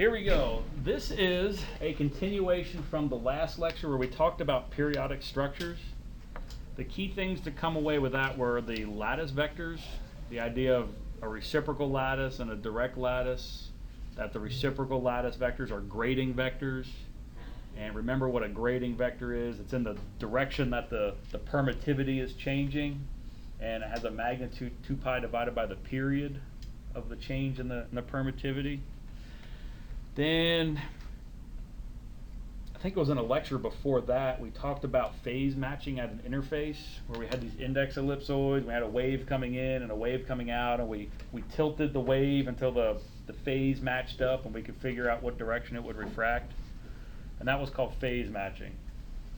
Here we go. This is a continuation from the last lecture where we talked about periodic structures. The key things to come away with that were the lattice vectors, the idea of a reciprocal lattice and a direct lattice, that the reciprocal lattice vectors are grating vectors. And remember what a grating vector is. It's in the direction that the permittivity is changing, and it has a magnitude 2 pi divided by the period of the change in the permittivity. Then, I think it was in a lecture before that, we talked about phase matching at an interface, where we had these index ellipsoids, we had a wave coming in and a wave coming out, and we tilted the wave until the phase matched up and we could figure out what direction it would refract. And that was called phase matching.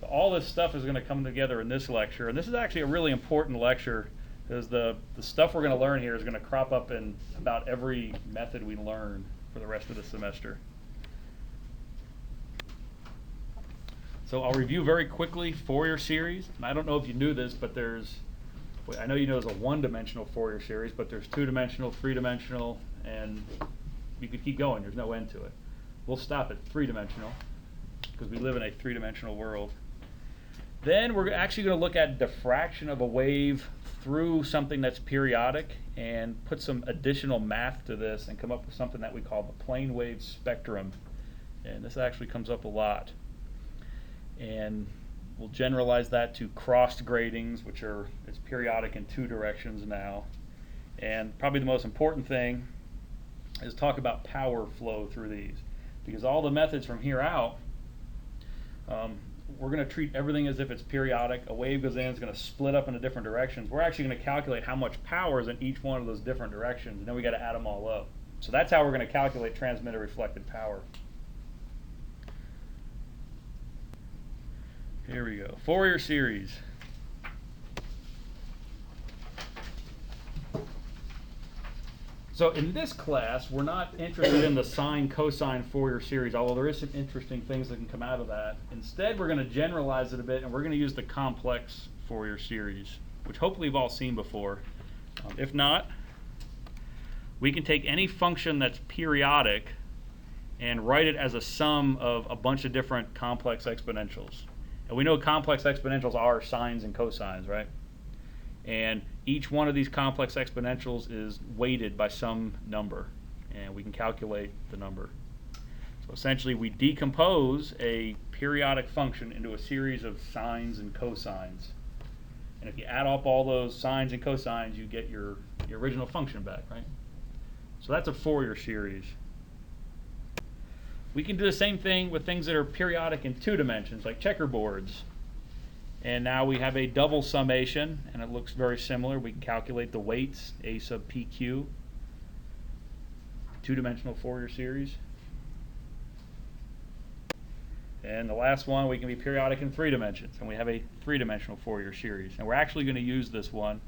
So all this stuff is going to come together in this lecture, and this is actually a really important lecture, because the stuff we're going to learn here is going to crop up in about every method we learn for the rest of the semester. So I'll review very quickly Fourier series. And I don't know if you knew this, but I know you know there's a one-dimensional Fourier series, but there's two-dimensional, three-dimensional, and you could keep going. There's no end to it. We'll stop at three-dimensional, because we live in a three-dimensional world. Then we're actually going to look at diffraction of a wave through something that's periodic and put some additional math to this and come up with something that we call the plane wave spectrum. And this actually comes up a lot. And we'll generalize that to crossed gratings, which it's periodic in two directions now. And probably the most important thing is talk about power flow through these, because all the methods from here out, we're going to treat everything as if it's periodic. A wave goes in, it's going to split up into different directions. We're actually going to calculate how much power is in each one of those different directions, and then we got to add them all up. So that's how we're going to calculate transmitted reflected power. Here we go. Fourier series. So in this class, we're not interested in the sine-cosine Fourier series, although there is some interesting things that can come out of that. Instead, we're going to generalize it a bit, and we're going to use the complex Fourier series, which hopefully you've all seen before. If not, we can take any function that's periodic and write it as a sum of a bunch of different complex exponentials. And we know complex exponentials are sines and cosines, right? And each one of these complex exponentials is weighted by some number, and we can calculate the number. So essentially, we decompose a periodic function into a series of sines and cosines. And if you add up all those sines and cosines, you get your original function back, right? So that's a Fourier series. We can do the same thing with things that are periodic in two dimensions, like checkerboards. And now we have a double summation, and it looks very similar. We can calculate the weights, A sub PQ, two-dimensional Fourier series. And the last one, we can be periodic in three dimensions, and we have a three-dimensional Fourier series. And we're actually going to use this one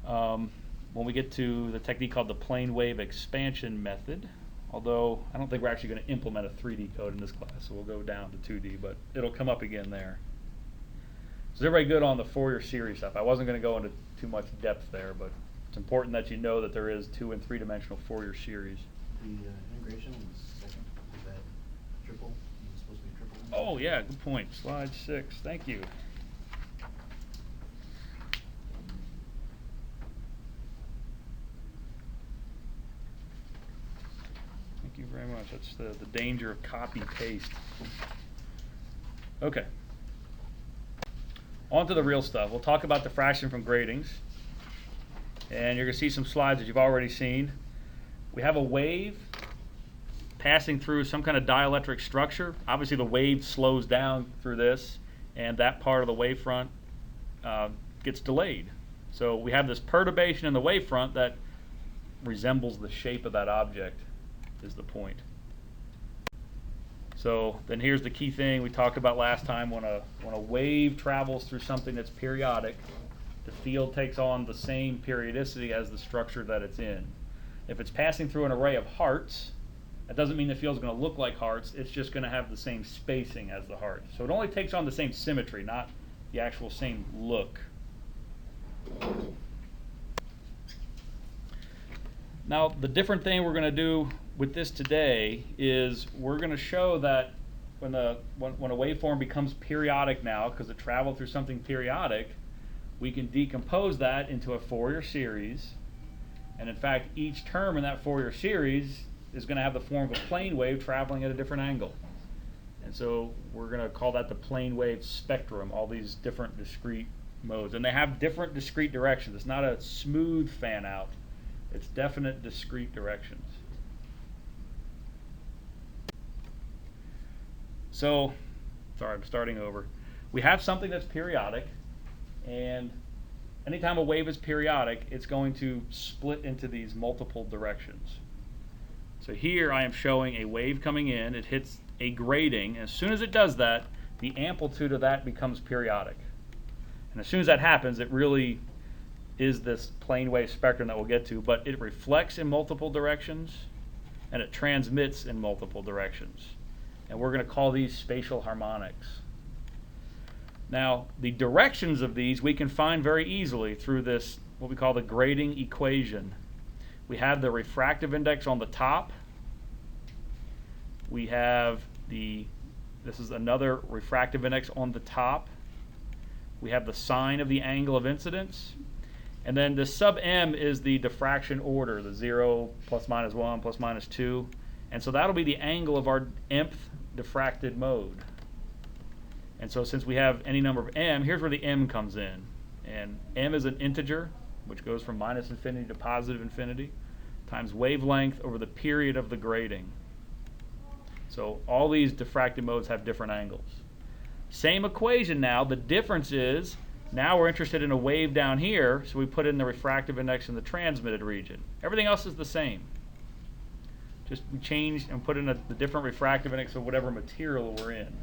when we get to the technique called the plane wave expansion method, although I don't think we're actually going to implement a 3D code in this class, so we'll go down to 2D, but it'll come up again there. So is everybody good on the Fourier series stuff? I wasn't going to go into too much depth there, but it's important that you know that there is two- and three-dimensional Fourier series. The integration was second. Is that triple? It's supposed to be triple? Oh yeah, good point. Slide 6. Thank you. Thank you very much. That's the danger of copy-paste. Okay. On to the real stuff. We'll talk about diffraction from gratings. And you're going to see some slides that you've already seen. We have a wave passing through some kind of dielectric structure. Obviously, the wave slows down through this, and that part of the wavefront gets delayed. So we have this perturbation in the wavefront that resembles the shape of that object, is the point. So then here's the key thing we talked about last time. When a wave travels through something that's periodic, the field takes on the same periodicity as the structure that it's in. If it's passing through an array of hearts, that doesn't mean the field's going to look like hearts. It's just going to have the same spacing as the heart. So it only takes on the same symmetry, not the actual same look. Now, the different thing we're going to do with this today is we're going to show that when a waveform becomes periodic now, because it traveled through something periodic, we can decompose that into a Fourier series. And in fact, each term in that Fourier series is going to have the form of a plane wave traveling at a different angle. And so we're going to call that the plane wave spectrum, all these different discrete modes. And they have different discrete directions. It's not a smooth fan out. It's definite discrete directions. So, sorry, I'm starting over. We have something that's periodic, and anytime a wave is periodic, it's going to split into these multiple directions. So here I am showing a wave coming in. It hits a grating. As soon as it does that, the amplitude of that becomes periodic. And as soon as that happens, it really is this plane wave spectrum that we'll get to, but it reflects in multiple directions, and it transmits in multiple directions. And we're going to call these spatial harmonics. Now, the directions of these we can find very easily through this, what we call the grating equation. We have the refractive index on the top. We have this is another refractive index on the top. We have the sine of the angle of incidence. And then the sub m is the diffraction order, the 0, plus minus 1, plus minus 2. And so that'll be the angle of our mth diffracted mode. And so since we have any number of m, here's where the m comes in. And m is an integer, which goes from minus infinity to positive infinity, times wavelength over the period of the grating. So all these diffracted modes have different angles. Same equation now. The difference is now we're interested in a wave down here, so we put in the refractive index in the transmitted region. Everything else is the same. Just we changed and put in the different refractive index of whatever material we're in.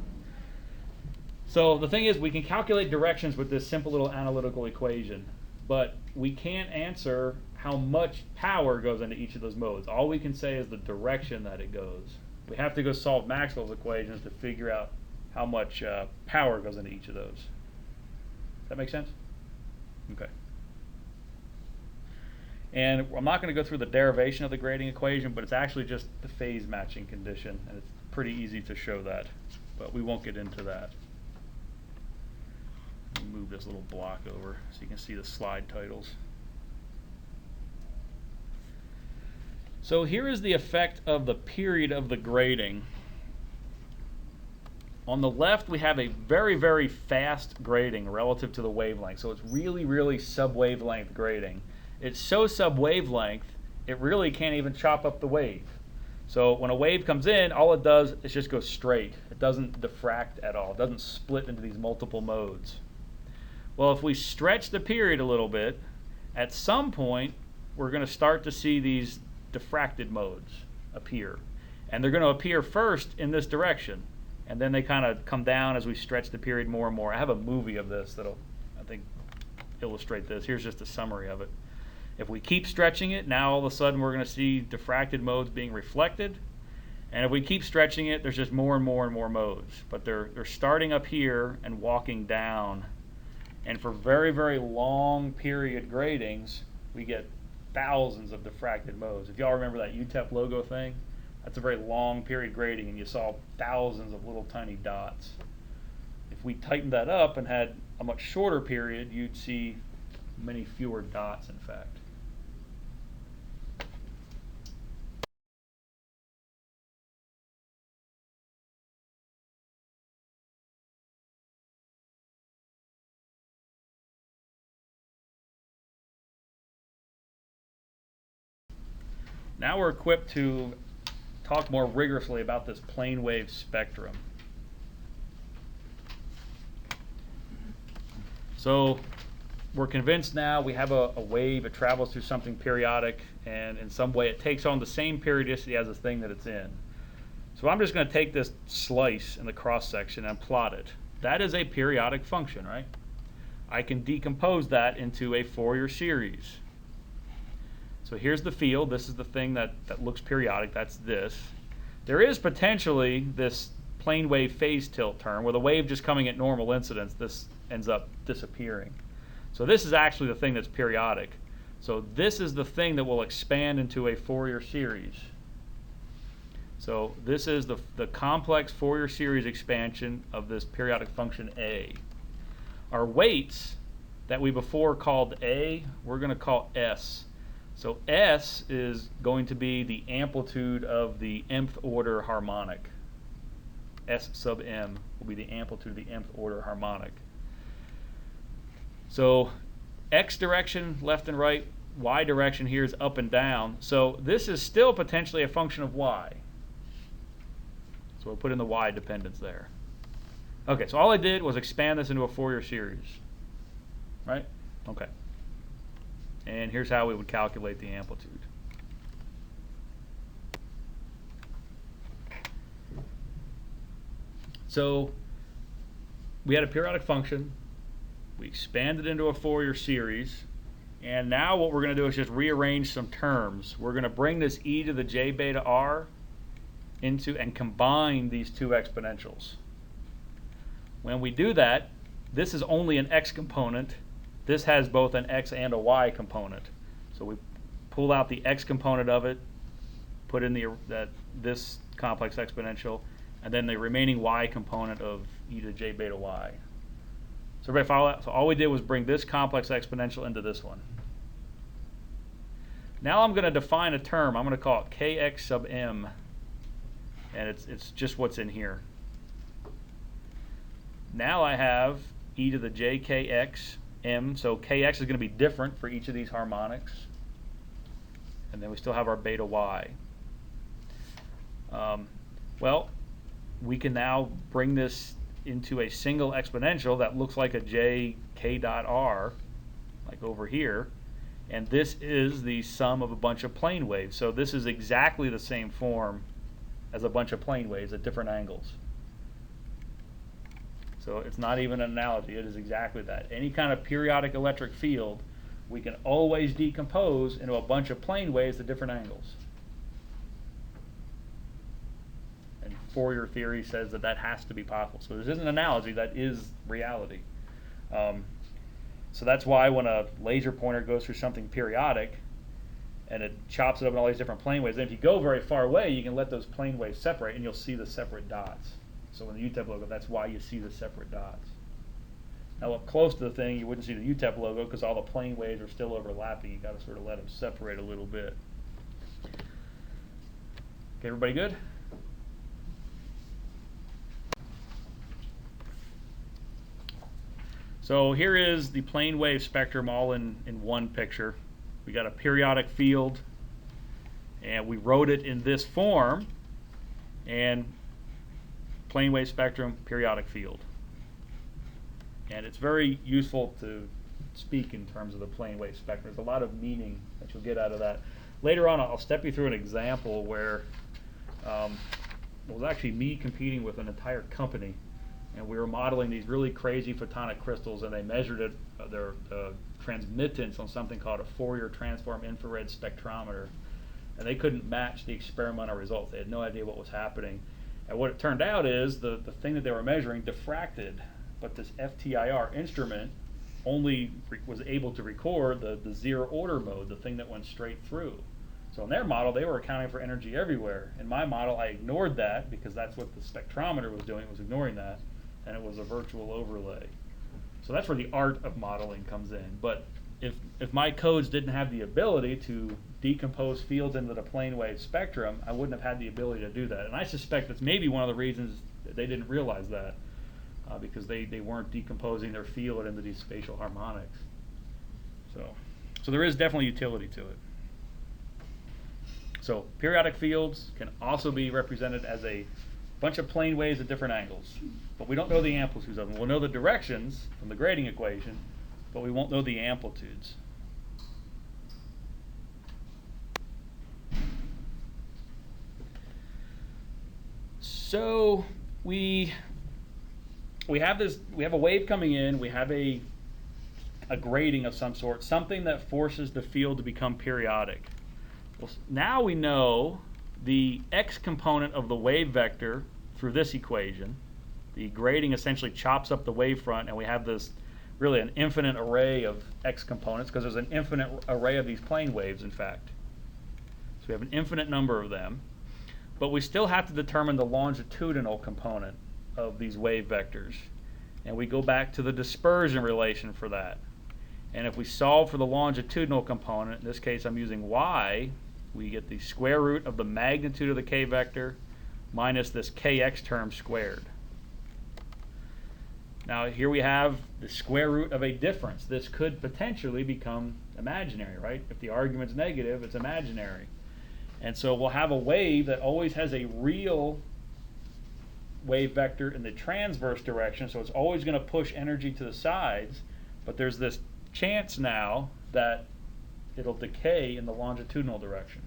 So the thing is, we can calculate directions with this simple little analytical equation, but we can't answer how much power goes into each of those modes. All we can say is the direction that it goes. We have to go solve Maxwell's equations to figure out how much power goes into each of those. Does that make sense? Okay. And I'm not going to go through the derivation of the grating equation, but it's actually just the phase matching condition, and it's pretty easy to show that, but we won't get into that. Let me move this little block over so you can see the slide titles. So here is the effect of the period of the grating. On the left, we have a very, very fast grating relative to the wavelength. So it's really, really sub-wavelength grating. It's so sub-wavelength, it really can't even chop up the wave. So when a wave comes in, all it does is just go straight. It doesn't diffract at all. It doesn't split into these multiple modes. Well, if we stretch the period a little bit, at some point, we're going to start to see these diffracted modes appear. And they're going to appear first in this direction. And then they kind of come down as we stretch the period more and more. I have a movie of this that'll, I think, illustrate this. Here's just a summary of it. If we keep stretching it, now all of a sudden we're going to see diffracted modes being reflected. And if we keep stretching it, there's just more and more and more modes. But they're starting up here and walking down. And for very, very long period gratings, we get thousands of diffracted modes. If y'all remember that UTEP logo thing, that's a very long period grating, and you saw thousands of little tiny dots. If we tightened that up and had a much shorter period, you'd see many fewer dots, in fact. Now we're equipped to talk more rigorously about this plane wave spectrum. So we're convinced now we have a wave, it travels through something periodic, and in some way it takes on the same periodicity as the thing that it's in. So I'm just going to take this slice in the cross section and plot it. That is a periodic function, right? I can decompose that into a Fourier series. So here's the field. This is the thing that looks periodic. That's this. There is potentially this plane wave phase tilt term where the wave just coming at normal incidence, this ends up disappearing. So this is actually the thing that's periodic. So this is the thing that will expand into a Fourier series. So this is the complex Fourier series expansion of this periodic function A. Our weights that we before called A, we're going to call S. So S is going to be the amplitude of the mth order harmonic. S sub m will be the amplitude of the mth order harmonic. So x direction, left and right, y direction here is up and down. So this is still potentially a function of y. So we'll put in the y dependence there. Okay, so all I did was expand this into a Fourier series. Right? Okay. And here's how we would calculate the amplitude. So we had a periodic function. We expanded into a Fourier series. And now what we're going to do is just rearrange some terms. We're going to bring this e to the j beta r into and combine these two exponentials. When we do that, this is only an x component. This has both an x and a y component. So we pull out the x component of it, put in this complex exponential, and then the remaining y component of e to the j beta y. So everybody follow that? So all we did was bring this complex exponential into this one. Now I'm going to define a term. I'm going to call it kx sub m. And it's just what's in here. Now I have e to the jkx m. So kx is going to be different for each of these harmonics. And then we still have our beta y. Well, we can now bring this into a single exponential that looks like a j k dot r, like over here. And this is the sum of a bunch of plane waves. So this is exactly the same form as a bunch of plane waves at different angles. So it's not even an analogy. It is exactly that. Any kind of periodic electric field, we can always decompose into a bunch of plane waves at different angles. And Fourier theory says that that has to be possible. So this isn't an analogy. That is reality. So that's why when a laser pointer goes through something periodic, and it chops it up in all these different plane waves. And if you go very far away, you can let those plane waves separate, and you'll see the separate dots. So in the UTEP logo, that's why you see the separate dots. Now up close to the thing, you wouldn't see the UTEP logo because all the plane waves are still overlapping. You got to sort of let them separate a little bit. Okay, everybody good? So here is the plane wave spectrum all in one picture. We got a periodic field, and we wrote it in this form, and plane wave spectrum, periodic field. And it's very useful to speak in terms of the plane wave spectrum. There's a lot of meaning that you'll get out of that. Later on, I'll step you through an example where it was actually me competing with an entire company, and we were modeling these really crazy photonic crystals, and they measured it, their transmittance on something called a Fourier transform infrared spectrometer, and they couldn't match the experimental results. They had no idea what was happening. And what it turned out is the thing that they were measuring diffracted, but this FTIR instrument only was able to record the zero order mode, the thing that went straight through. So in their model, they were accounting for energy everywhere. In my model, I ignored that because that's what the spectrometer was doing, it was ignoring that, and it was a virtual overlay. So that's where the art of modeling comes in. But if my codes didn't have the ability to decompose fields into the plane wave spectrum, I wouldn't have had the ability to do that. And I suspect that's maybe one of the reasons that they didn't realize that, because they weren't decomposing their field into these spatial harmonics. So there is definitely utility to it. So periodic fields can also be represented as a bunch of plane waves at different angles. But we don't know the amplitudes of them. We'll know the directions from the grating equation, but we won't know the amplitudes. So we have a wave coming in, we have a grating of some sort, something that forces the field to become periodic. Well, now we know the x component of the wave vector through this equation. The grating essentially chops up the wavefront, and we have this really an infinite array of x components, because there's an infinite array of these plane waves, in fact. So we have an infinite number of them. But we still have to determine the longitudinal component of these wave vectors. And we go back to the dispersion relation for that. And if we solve for the longitudinal component, in this case I'm using y, we get the square root of the magnitude of the k vector minus this kx term squared. Now here we have the square root of a difference. This could potentially become imaginary, right? If the argument's negative, it's imaginary. And so we'll have a wave that always has a real wave vector in the transverse direction, so it's always going to push energy to the sides, but there's this chance now that it'll decay in the longitudinal direction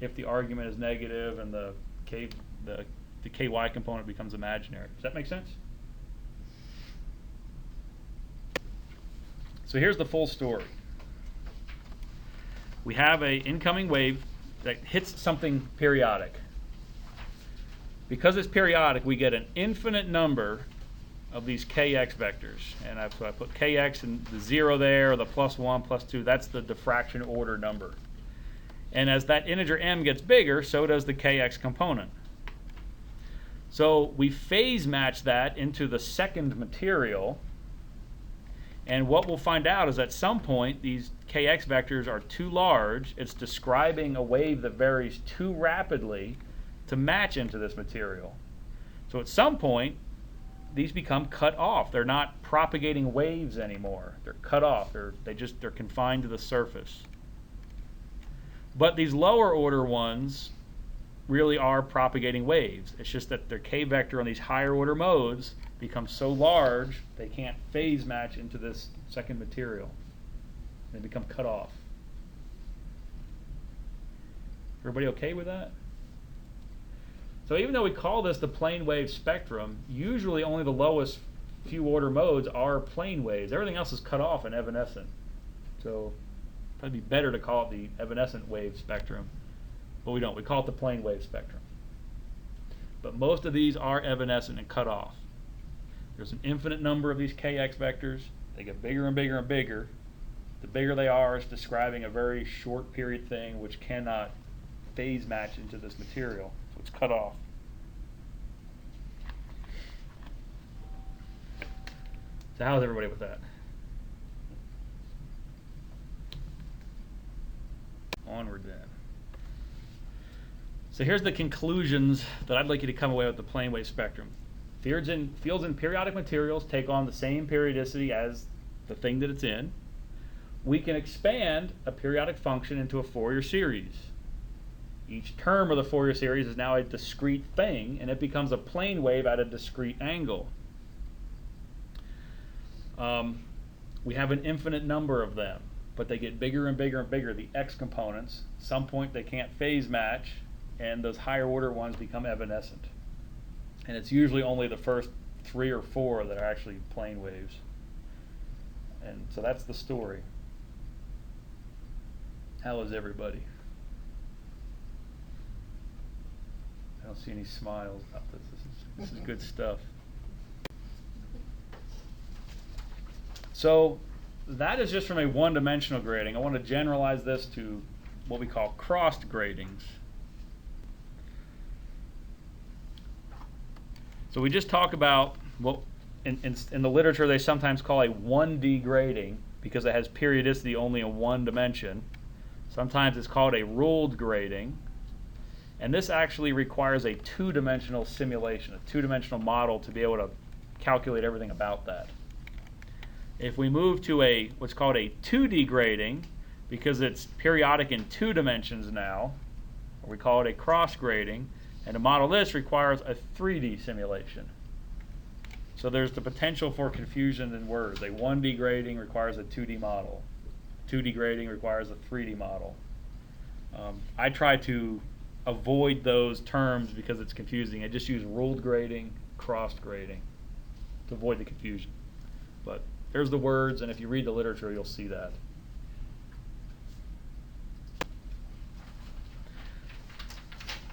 if the argument is negative and the ky component becomes imaginary. Does that make sense? So here's the full story. We have an incoming wave that hits something periodic. Because it's periodic, we get an infinite number of these kx vectors. And so I put kx and the 0 there, or the +1, +2, that's the diffraction order number. And as that integer m gets bigger, so does the kx component. So we phase match that into the second material. And what we'll find out is at some point these kx vectors are too large. It's describing a wave that varies too rapidly to match into this material. So at some point these become cut off. They're not propagating waves anymore. They're cut off. They're confined to the surface. But these lower order ones really are propagating waves. It's just that their k vector on these higher order modes becomes so large they can't phase match into this second material. They become cut off. Everybody okay with that? So even though we call this the plane wave spectrum, usually only the lowest few order modes are plane waves. Everything else is cut off and evanescent. So it'd be better to call it the evanescent wave spectrum, but we don't. We call it the plane wave spectrum. But most of these are evanescent and cut off. There's an infinite number of these kx vectors. They get bigger and bigger and bigger. The bigger they are, it's describing a very short period thing which cannot phase match into this material. So it's cut off. So how's everybody with that? Onward then. So here's the conclusions that I'd like you to come away with the plane wave spectrum. Fields in periodic materials take on the same periodicity as the thing that it's in. We can expand a periodic function into a Fourier series. Each term of the Fourier series is now a discrete thing, and it becomes a plane wave at a discrete angle. We have an infinite number of them, but they get bigger and bigger and bigger, the x components. At some point they can't phase match, and those higher order ones become evanescent. And it's usually only the first 3 or 4 that are actually plane waves. And so that's the story. How is everybody? I don't see any smiles about this. This is good stuff. So that is just from a one-dimensional grating. I want to generalize this to what we call crossed gratings. So we just talk about what in the literature they sometimes call a 1D grating because it has periodicity only in one dimension. Sometimes it's called a ruled grating. And this actually requires a two-dimensional simulation, a two-dimensional model to be able to calculate everything about that. If we move to what's called a 2D grating, because it's periodic in 2 dimensions now, we call it a cross grating, and to model this requires a 3D simulation. So there's the potential for confusion in words. A 1D grating requires a 2D model. 2D grating requires a 3D model. I try to avoid those terms because it's confusing. I just use ruled grating, crossed grating to avoid the confusion. But there's the words, and if you read the literature, you'll see that.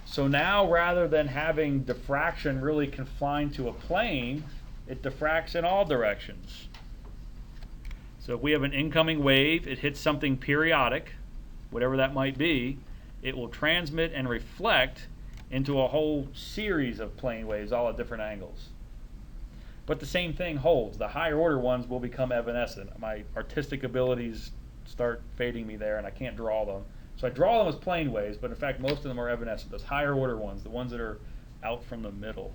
So now, rather than having diffraction really confined to a plane, it diffracts in all directions. So if we have an incoming wave, it hits something periodic, whatever that might be, it will transmit and reflect into a whole series of plane waves, all at different angles. But the same thing holds. The higher order ones will become evanescent. My artistic abilities start fading me there, and I can't draw them. So I draw them as plane waves, but in fact most of them are evanescent. Those higher order ones, the ones that are out from the middle.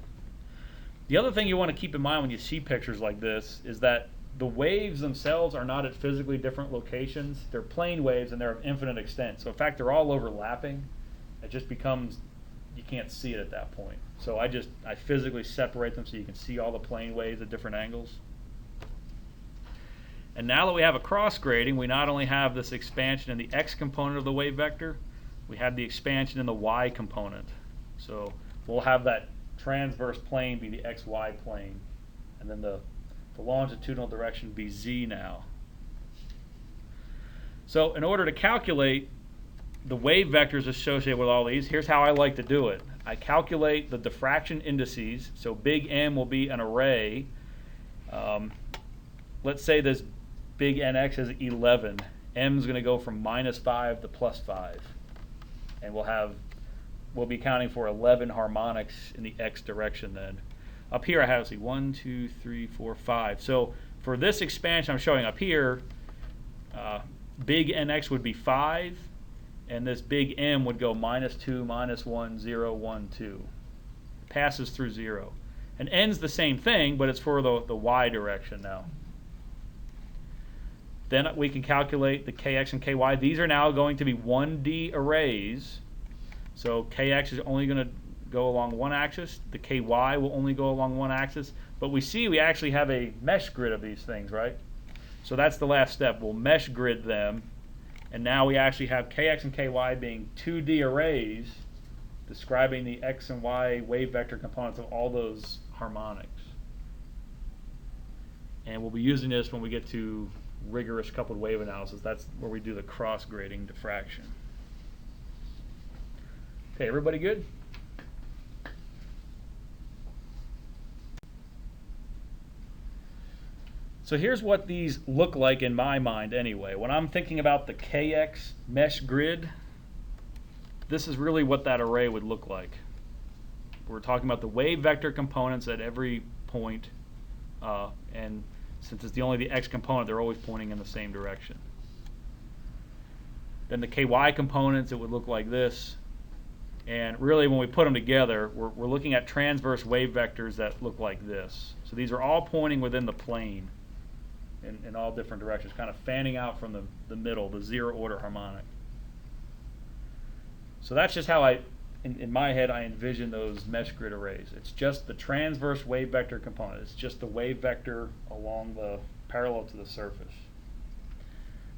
The other thing you want to keep in mind when you see pictures like this is that the waves themselves are not at physically different locations. They're plane waves and they're of infinite extent. So in fact they're all overlapping. It just becomes, you can't see it at that point. So I physically separate them so you can see all the plane waves at different angles. And now that we have a cross grating, we not only have this expansion in the x component of the wave vector, we have the expansion in the y component. So we'll have that transverse plane be the xy plane, and then the longitudinal direction be z now. So in order to calculate the wave vectors associated with all these, here's how I like to do it. I calculate the diffraction indices. So big M will be an array. Let's say this big NX is 11. M is going to go from -5 to +5. And we'll be counting for 11 harmonics in the x direction then. Up here I have, let's see, 1, 2, 3, 4, 5. So for this expansion I'm showing up here, big NX would be 5. And this big M would go -2, -1, 0, 1, 2. Passes through 0. And N's the same thing, but it's for the y direction now. Then we can calculate the Kx and Ky. These are now going to be 1D arrays. So Kx is only going to go along one axis. The Ky will only go along one axis. But we see we actually have a mesh grid of these things, right? So that's the last step. We'll mesh grid them. And now we actually have Kx and Ky being 2D arrays describing the x and y wave vector components of all those harmonics. And we'll be using this when we get to rigorous coupled wave analysis. That's where we do the cross grading diffraction. Okay, everybody good? So here's what these look like in my mind anyway. When I'm thinking about the Kx mesh grid, this is really what that array would look like. We're talking about the wave vector components at every point, and since it's only the x component, they're always pointing in the same direction. Then the Ky components, it would look like this. And really when we put them together, we're looking at transverse wave vectors that look like this. So these are all pointing within the plane in all different directions, kind of fanning out from the middle, the zero order harmonic. So that's just how in my head I envision those mesh grid arrays. It's just the transverse wave vector component. It's just the wave vector along the parallel to the surface.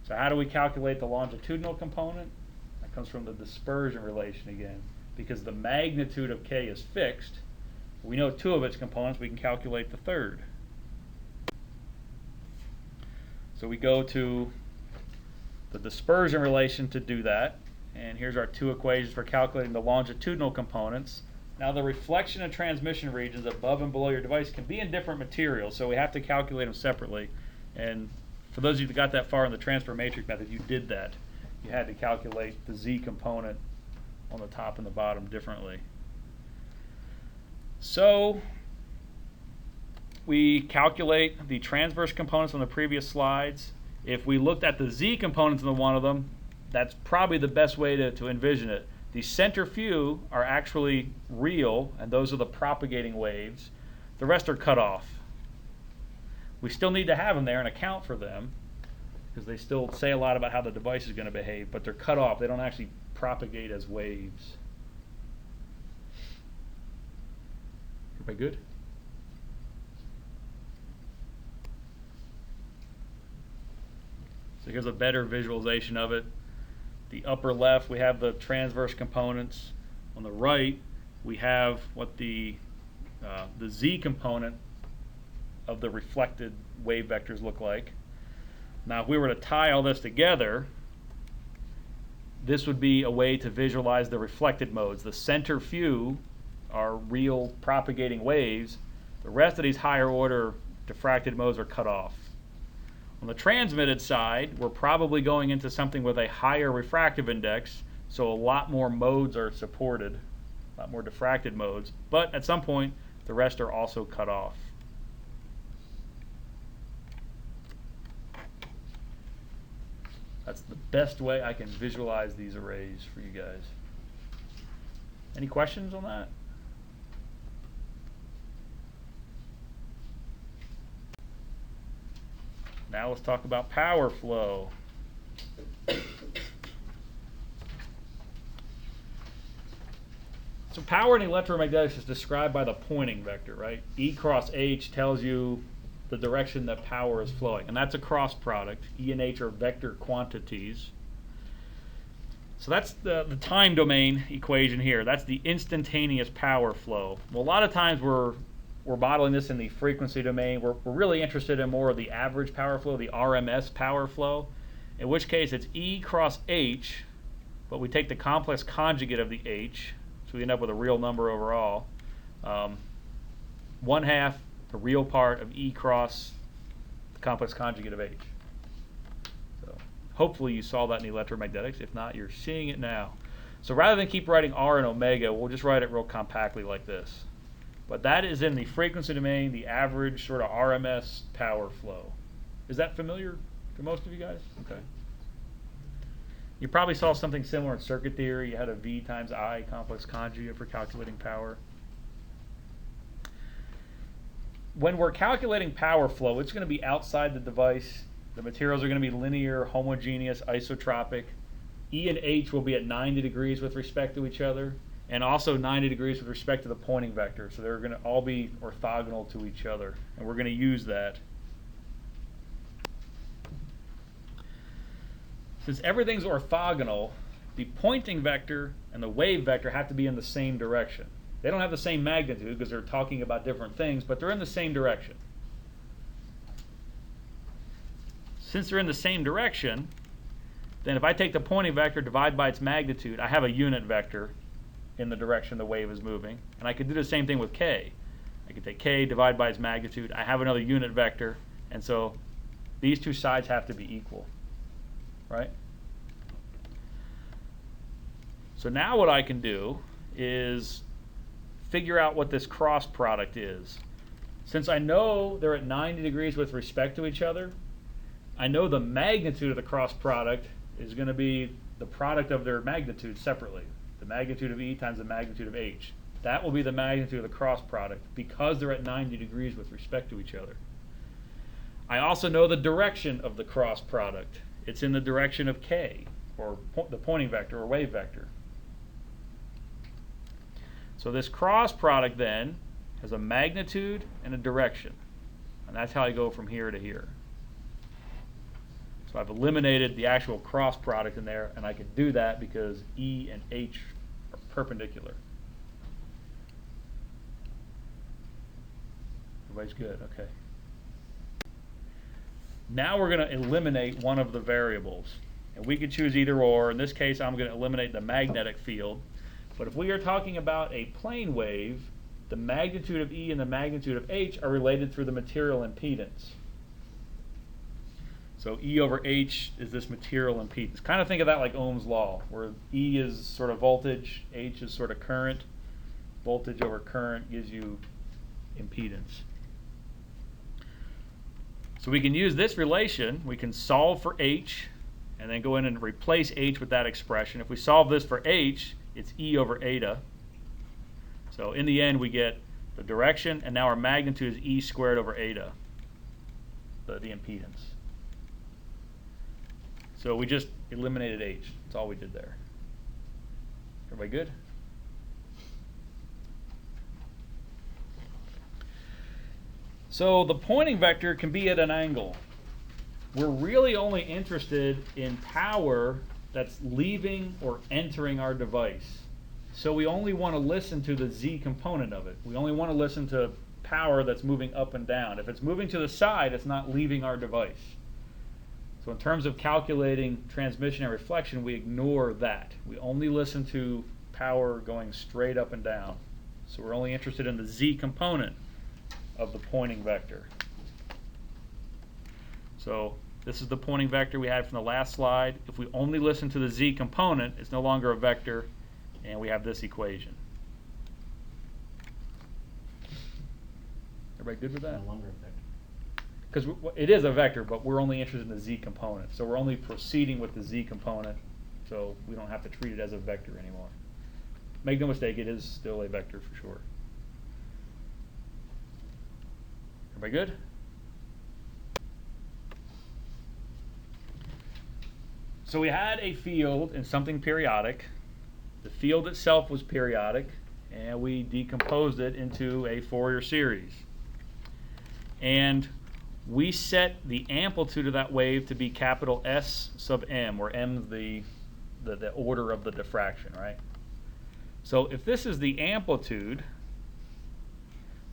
So how do we calculate the longitudinal component? That comes from the dispersion relation again. Because the magnitude of K is fixed, we know two of its components, we can calculate the third. So we go to the dispersion relation to do that. And here's our two equations for calculating the longitudinal components. Now the reflection and transmission regions above and below your device can be in different materials, so we have to calculate them separately. And for those of you that got that far in the transfer matrix method, you did that. You had to calculate the Z component on the top and the bottom differently. So we calculate the transverse components on the previous slides. If we looked at the Z components in one of them, that's probably the best way to envision it. The center few are actually real, and those are the propagating waves. The rest are cut off. We still need to have them there and account for them, because they still say a lot about how the device is going to behave, but they're cut off. They don't actually propagate as waves. Everybody good? So here's a better visualization of it. The upper left, we have the transverse components. On the right, we have what the Z component of the reflected wave vectors look like. Now, if we were to tie all this together, this would be a way to visualize the reflected modes. The center few are real propagating waves. The rest of these higher order diffracted modes are cut off. On the transmitted side, we're probably going into something with a higher refractive index, so a lot more modes are supported, a lot more diffracted modes, but at some point the rest are also cut off. That's the best way I can visualize these arrays for you guys. Any questions on that? Now let's talk about power flow. So power in electromagnetics is described by the Poynting vector, right? E cross H tells you the direction that power is flowing, and that's a cross product. E and H are vector quantities. So that's the time domain equation here. That's the instantaneous power flow. Well, a lot of times we're modeling this in the frequency domain. We're really interested in more of the average power flow, the RMS power flow, in which case it's E cross H, but we take the complex conjugate of the H, so we end up with a real number overall. 1/2 the real part of E cross the complex conjugate of H. So hopefully you saw that in electromagnetics. If not, you're seeing it now. So rather than keep writing R and omega, we'll just write it real compactly like this. But that is in the frequency domain, the average sort of RMS power flow. Is that familiar to most of you guys? Okay. You probably saw something similar in circuit theory. You had a V times I complex conjugate for calculating power. When we're calculating power flow, it's going to be outside the device. The materials are going to be linear, homogeneous, isotropic. E and H will be at 90 degrees with respect to each other, and also 90 degrees with respect to the Poynting vector. So they're going to all be orthogonal to each other, and we're going to use that. Since everything's orthogonal, the Poynting vector and the wave vector have to be in the same direction. They don't have the same magnitude because they're talking about different things, but they're in the same direction. Since they're in the same direction, then if I take the Poynting vector, divide by its magnitude, I have a unit vector in the direction the wave is moving. And I could do the same thing with k. I could take k, divide by its magnitude, I have another unit vector, and so these two sides have to be equal, right? So now what I can do is figure out what this cross product is. Since I know they're at 90 degrees with respect to each other, I know the magnitude of the cross product is going to be the product of their magnitudes separately. The magnitude of E times the magnitude of H. That will be the magnitude of the cross product because they're at 90 degrees with respect to each other. I also know the direction of the cross product. It's in the direction of K, or the Poynting vector or wave vector. So this cross product then has a magnitude and a direction. And that's how I go from here to here. So I've eliminated the actual cross product in there, and I can do that because E and H are perpendicular. Everybody's good, okay. Now we're going to eliminate one of the variables. And we could choose either or. In this case, I'm going to eliminate the magnetic field. But if we are talking about a plane wave, the magnitude of E and the magnitude of H are related through the material impedance. So E over H is this material impedance. Kind of think of that like Ohm's law, where E is sort of voltage, H is sort of current. Voltage over current gives you impedance. So we can use this relation. We can solve for H and then go in and replace H with that expression. If we solve this for H, it's E over eta. So in the end, we get the direction, and now our magnitude is E squared over eta, the impedance. So we just eliminated H. That's all we did there. Everybody good? So the Poynting vector can be at an angle. We're really only interested in power that's leaving or entering our device. So we only want to listen to the Z component of it. We only want to listen to power that's moving up and down. If it's moving to the side, it's not leaving our device. So in terms of calculating transmission and reflection, we ignore that. We only listen to power going straight up and down. So we're only interested in the Z component of the Poynting vector. So This is the pointing vector we had from the last slide. If we only listen to the z component, it's no longer a vector, and we have this equation. Everybody good with that? No longer a vector. Because it is a vector, but we're only interested in the z component. So we're only proceeding with the z component, so we don't have to treat it as a vector anymore. Make no mistake, it is still a vector for sure. Everybody good? So we had a field and something periodic. The field itself was periodic, and we decomposed it into a Fourier series. And we set the amplitude of that wave to be capital S sub m, where m is the order of the diffraction, right? So if this is the amplitude,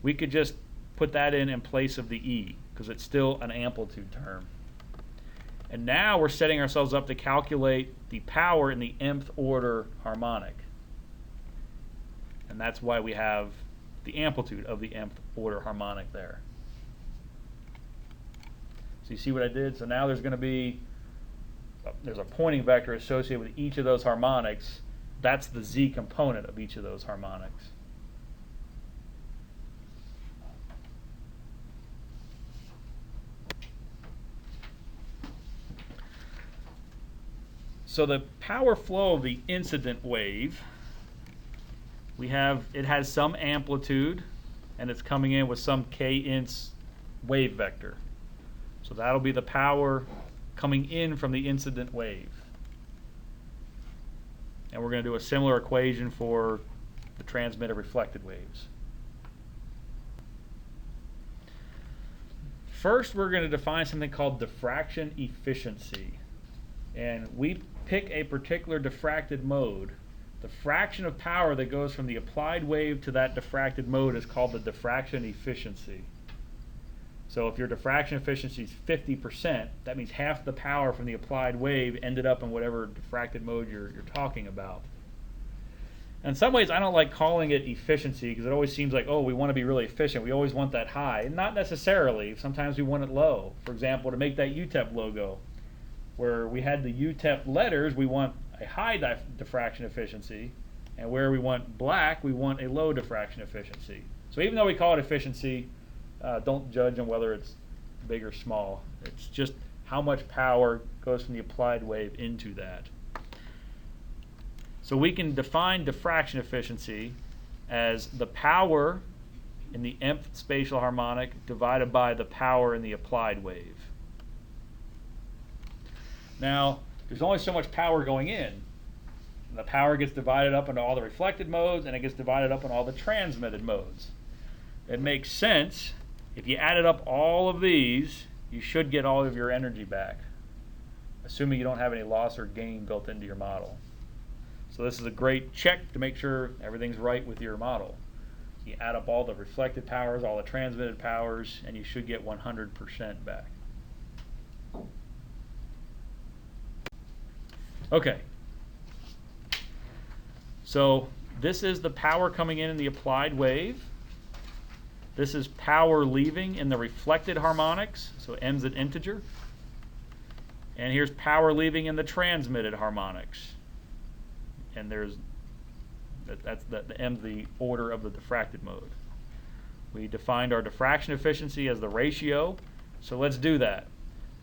we could just put that in place of the E, because it's still an amplitude term. And now we're setting ourselves up to calculate the power in the mth order harmonic. And that's why we have the amplitude of the mth order harmonic there. So you see what I did? So now there's going to be, there's a pointing vector associated with each of those harmonics. That's the z component of each of those harmonics. So the power flow of the incident wave, it has some amplitude, and it's coming in with some k-inch wave vector. So that'll be the power coming in from the incident wave. And we're going to do a similar equation for the transmitted reflected waves. First, we're going to define something called diffraction efficiency. And we pick a particular diffracted mode. The fraction of power that goes from the applied wave to that diffracted mode is called the diffraction efficiency. So if your diffraction efficiency is 50%, that means half the power from the applied wave ended up in whatever diffracted mode you're talking about. In some ways, I don't like calling it efficiency because it always seems like, oh, we want to be really efficient. We always want that high. And not necessarily. Sometimes we want it low. For example, to make that UTEP logo, where we had the UTEP letters, we want a high diffraction efficiency. And where we want black, we want a low diffraction efficiency. So even though we call it efficiency, don't judge on whether it's big or small. It's just how much power goes from the applied wave into that. So we can define diffraction efficiency as the power in the nth spatial harmonic divided by the power in the applied wave. Now, there's only so much power going in. The power gets divided up into all the reflected modes, and it gets divided up in all the transmitted modes. It makes sense. If you added up all of these, you should get all of your energy back, assuming you don't have any loss or gain built into your model. So this is a great check to make sure everything's right with your model. You add up all the reflected powers, all the transmitted powers, and you should get 100% back. Okay. So this is the power coming in the applied wave. This is power leaving in the reflected harmonics, so m's an integer. And here's power leaving in the transmitted harmonics. And that's the m's the order of the diffracted mode. We defined our diffraction efficiency as the ratio, so let's do that.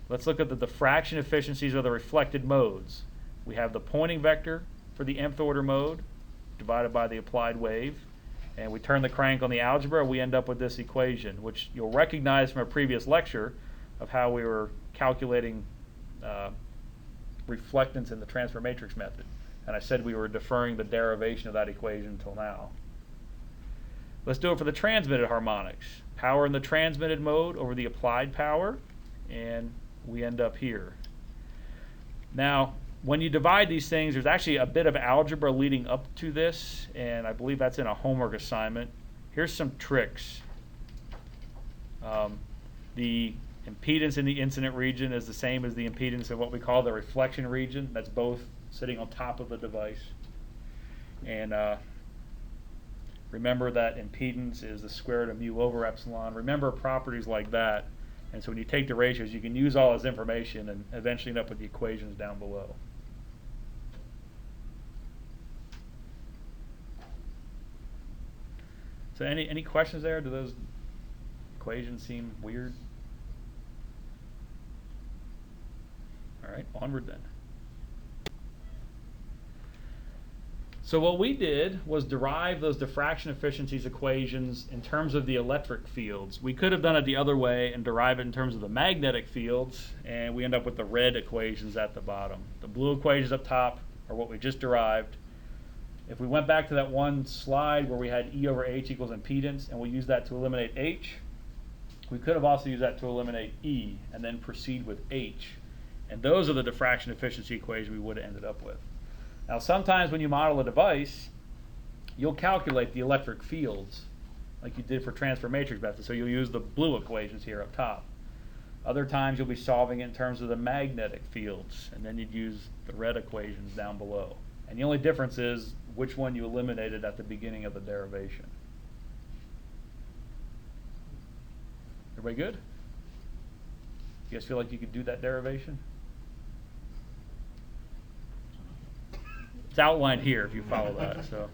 Let's look at the diffraction efficiencies of the reflected modes. We have the pointing vector for the nth order mode divided by the applied wave. And we turn the crank on the algebra, we end up with this equation, which you'll recognize from a previous lecture of how we were calculating reflectance in the transfer matrix method. And I said we were deferring the derivation of that equation until now. Let's do it for the transmitted harmonics. Power in the transmitted mode over the applied power, and we end up here. Now, when you divide these things, there's actually a bit of algebra leading up to this, and I believe that's in a homework assignment. Here's some tricks. The impedance in the incident region is the same as the impedance in what we call the reflection region. That's both sitting on top of the device. And remember that impedance is the square root of mu over epsilon. Remember properties like that. And so when you take the ratios, you can use all this information and eventually end up with the equations down below. So any questions there? Do those equations seem weird? All right, onward then. So what we did was derive those diffraction efficiencies equations in terms of the electric fields. We could have done it the other way and derive it in terms of the magnetic fields, and we end up with the red equations at the bottom. The blue equations up top are what we just derived. If we went back to that one slide where we had E over H equals impedance, and we use that to eliminate H, we could have also used that to eliminate E and then proceed with H. And those are the diffraction efficiency equations we would have ended up with. Now sometimes when you model a device, you'll calculate the electric fields like you did for transfer matrix methods, so you'll use the blue equations here up top. Other times you'll be solving it in terms of the magnetic fields, and then you'd use the red equations down below. And the only difference is which one you eliminated at the beginning of the derivation. Everybody good? You guys feel like you could do that derivation? It's outlined here if you follow that. So.